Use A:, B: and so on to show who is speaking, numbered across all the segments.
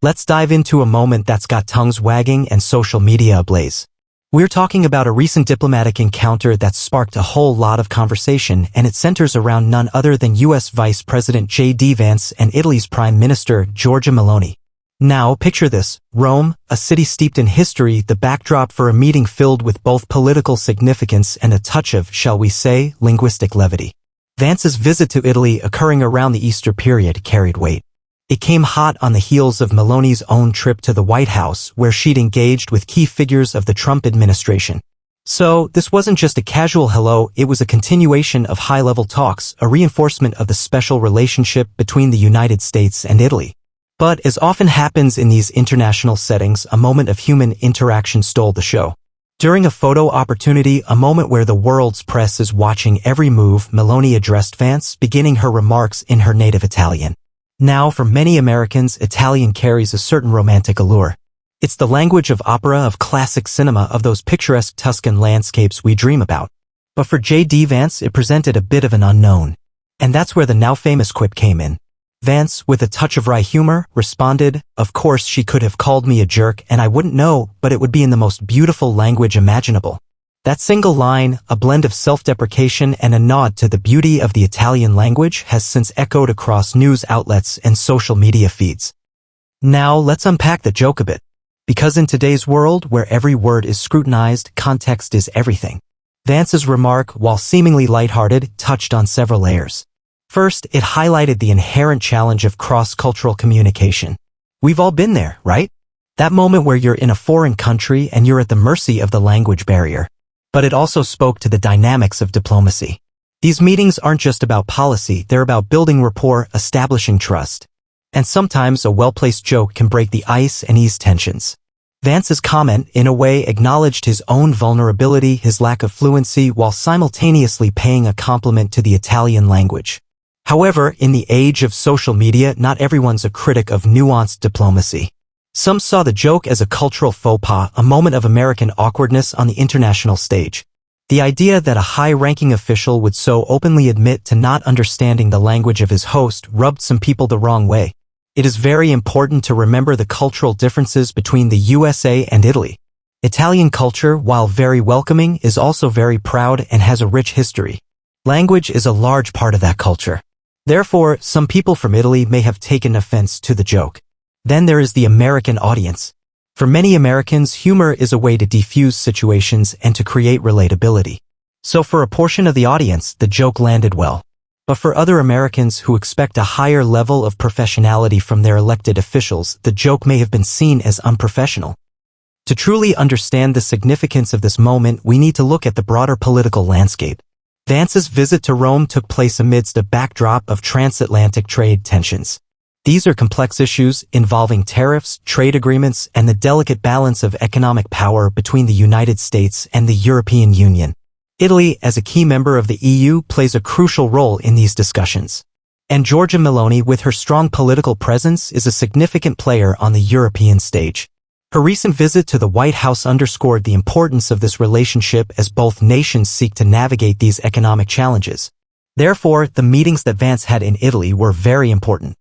A: Let's dive into a moment that's got tongues wagging and social media ablaze. We're talking about a recent diplomatic encounter that sparked a whole lot of conversation, and it centers around none other than U.S. Vice President J.D. Vance and Italy's Prime Minister Giorgia Meloni. Now, picture this: Rome, a city steeped in history, the backdrop for a meeting filled with both political significance and a touch of, shall we say, linguistic levity. Vance's visit to Italy, occurring around the Easter period, carried weight. It came hot on the heels of Meloni's own trip to the White House, where she'd engaged with key figures of the Trump administration. So, this wasn't just a casual hello, it was a continuation of high-level talks, a reinforcement of the special relationship between the United States and Italy. But, as often happens in these international settings, a moment of human interaction stole the show. During a photo opportunity, a moment where the world's press is watching every move, Meloni addressed Vance, beginning her remarks in her native Italian. Now, for many Americans, Italian carries a certain romantic allure. It's the language of opera, of classic cinema, of those picturesque Tuscan landscapes we dream about. But for J.D. Vance, it presented a bit of an unknown. And that's where the now-famous quip came in. Vance, with a touch of wry humor, responded, "Of course she could have called me a jerk and I wouldn't know, but it would be in the most beautiful language imaginable." That single line, a blend of self-deprecation and a nod to the beauty of the Italian language, has since echoed across news outlets and social media feeds. Now, let's unpack the joke a bit. Because in today's world, where every word is scrutinized, context is everything. Vance's remark, while seemingly lighthearted, touched on several layers. First, it highlighted the inherent challenge of cross-cultural communication. We've all been there, right? That moment where you're in a foreign country and you're at the mercy of the language barrier. But it also spoke to the dynamics of diplomacy. These meetings aren't just about policy, they're about building rapport, establishing trust. And sometimes a well-placed joke can break the ice and ease tensions. Vance's comment, in a way, acknowledged his own vulnerability, his lack of fluency, while simultaneously paying a compliment to the Italian language. However, in the age of social media, not everyone's a critic of nuanced diplomacy. Some saw the joke as a cultural faux pas, a moment of American awkwardness on the international stage. The idea that a high-ranking official would so openly admit to not understanding the language of his host rubbed some people the wrong way. It is very important to remember the cultural differences between the USA and Italy. Italian culture, while very welcoming, is also very proud and has a rich history. Language is a large part of that culture. Therefore, some people from Italy may have taken offense to the joke. Then there is the American audience. For many Americans, humor is a way to defuse situations and to create relatability. So for a portion of the audience, the joke landed well. But for other Americans who expect a higher level of professionality from their elected officials, the joke may have been seen as unprofessional. To truly understand the significance of this moment, we need to look at the broader political landscape. Vance's visit to Rome took place amidst a backdrop of transatlantic trade tensions. These are complex issues involving tariffs, trade agreements, and the delicate balance of economic power between the United States and the European Union. Italy, as a key member of the EU, plays a crucial role in these discussions. And Giorgia Meloni, with her strong political presence, is a significant player on the European stage. Her recent visit to the White House underscored the importance of this relationship as both nations seek to navigate these economic challenges. Therefore, the meetings that Vance had in Italy were very important.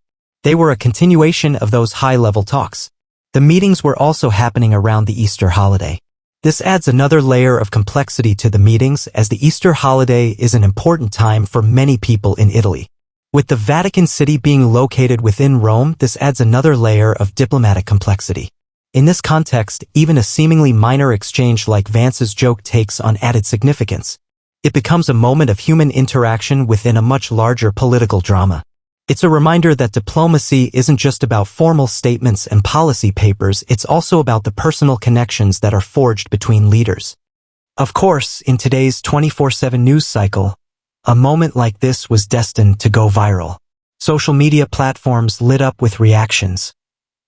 A: They were a continuation of those high-level talks. The meetings were also happening around the Easter holiday. This adds another layer of complexity to the meetings, as the Easter holiday is an important time for many people in Italy. With the Vatican City being located within Rome, this adds another layer of diplomatic complexity. In this context, even a seemingly minor exchange like Vance's joke takes on added significance. It becomes a moment of human interaction within a much larger political drama. It's a reminder that diplomacy isn't just about formal statements and policy papers, it's also about the personal connections that are forged between leaders. Of course, in today's 24/7 news cycle, a moment like this was destined to go viral. Social media platforms lit up with reactions,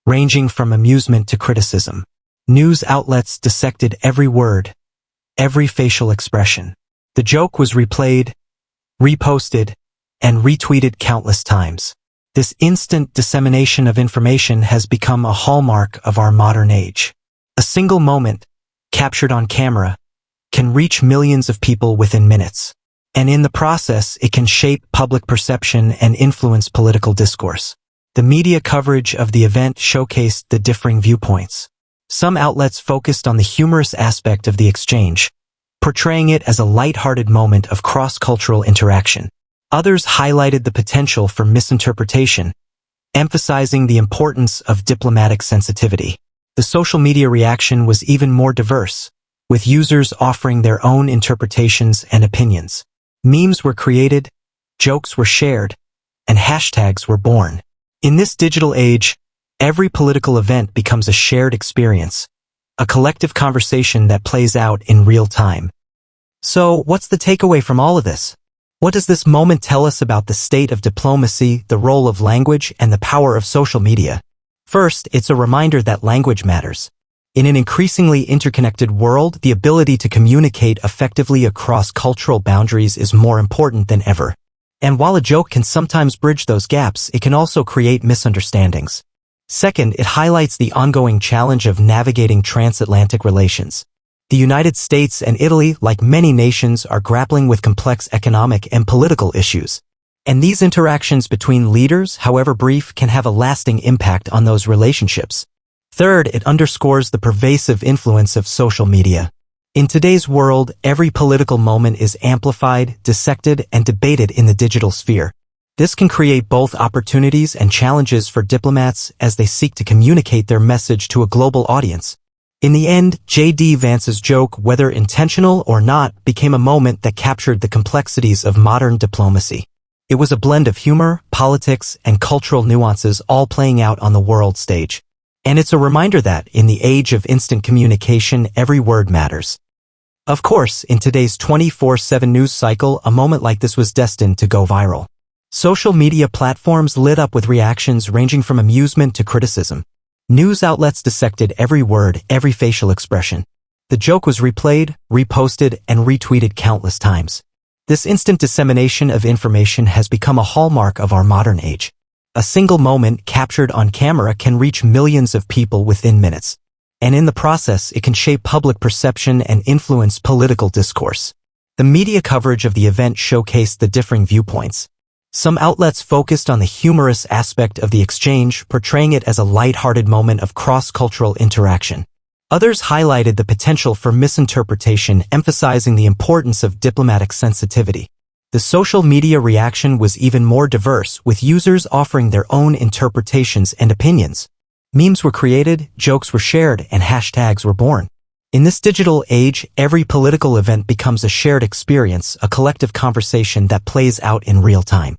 A: ranging from amusement to criticism. News outlets dissected every word, every facial expression. The joke was replayed, reposted, and retweeted countless times. This instant dissemination of information has become a hallmark of our modern age. A single moment, captured on camera, can reach millions of people within minutes. And in the process, it can shape public perception and influence political discourse. The media coverage of the event showcased the differing viewpoints. Some outlets focused on the humorous aspect of the exchange, portraying it as a light-hearted moment of cross-cultural interaction. Others highlighted the potential for misinterpretation, emphasizing the importance of diplomatic sensitivity. The social media reaction was even more diverse, with users offering their own interpretations and opinions. Memes were created, jokes were shared, and hashtags were born. In this digital age, every political event becomes a shared experience, a collective conversation that plays out in real time. So, what's the takeaway from all of this? What does this moment tell us about the state of diplomacy, the role of language, and the power of social media? First, it's a reminder that language matters. In an increasingly interconnected world, the ability to communicate effectively across cultural boundaries is more important than ever. And while a joke can sometimes bridge those gaps, it can also create misunderstandings. Second, it highlights the ongoing challenge of navigating transatlantic relations. The United States and Italy, like many nations, are grappling with complex economic and political issues. And these interactions between leaders, however brief, can have a lasting impact on those relationships. Third, it underscores the pervasive influence of social media. In today's world, every political moment is amplified, dissected, and debated in the digital sphere. This can create both opportunities and challenges for diplomats as they seek to communicate their message to a global audience. In the end, J.D. Vance's joke, whether intentional or not, became a moment that captured the complexities of modern diplomacy. It was a blend of humor, politics, and cultural nuances all playing out on the world stage. And it's a reminder that, in the age of instant communication, every word matters. Of course, in today's 24/7 news cycle, a moment like this was destined to go viral. Social media platforms lit up with reactions ranging from amusement to criticism. News outlets dissected every word, every facial expression. The joke was replayed, reposted, and retweeted countless times. This instant dissemination of information has become a hallmark of our modern age. A single moment captured on camera can reach millions of people within minutes. And in the process, it can shape public perception and influence political discourse. The media coverage of the event showcased the differing viewpoints. Some outlets focused on the humorous aspect of the exchange, portraying it as a light-hearted moment of cross-cultural interaction. Others highlighted the potential for misinterpretation, emphasizing the importance of diplomatic sensitivity. The social media reaction was even more diverse, with users offering their own interpretations and opinions. Memes were created, jokes were shared, and hashtags were born. In this digital age, every political event becomes a shared experience, a collective conversation that plays out in real time.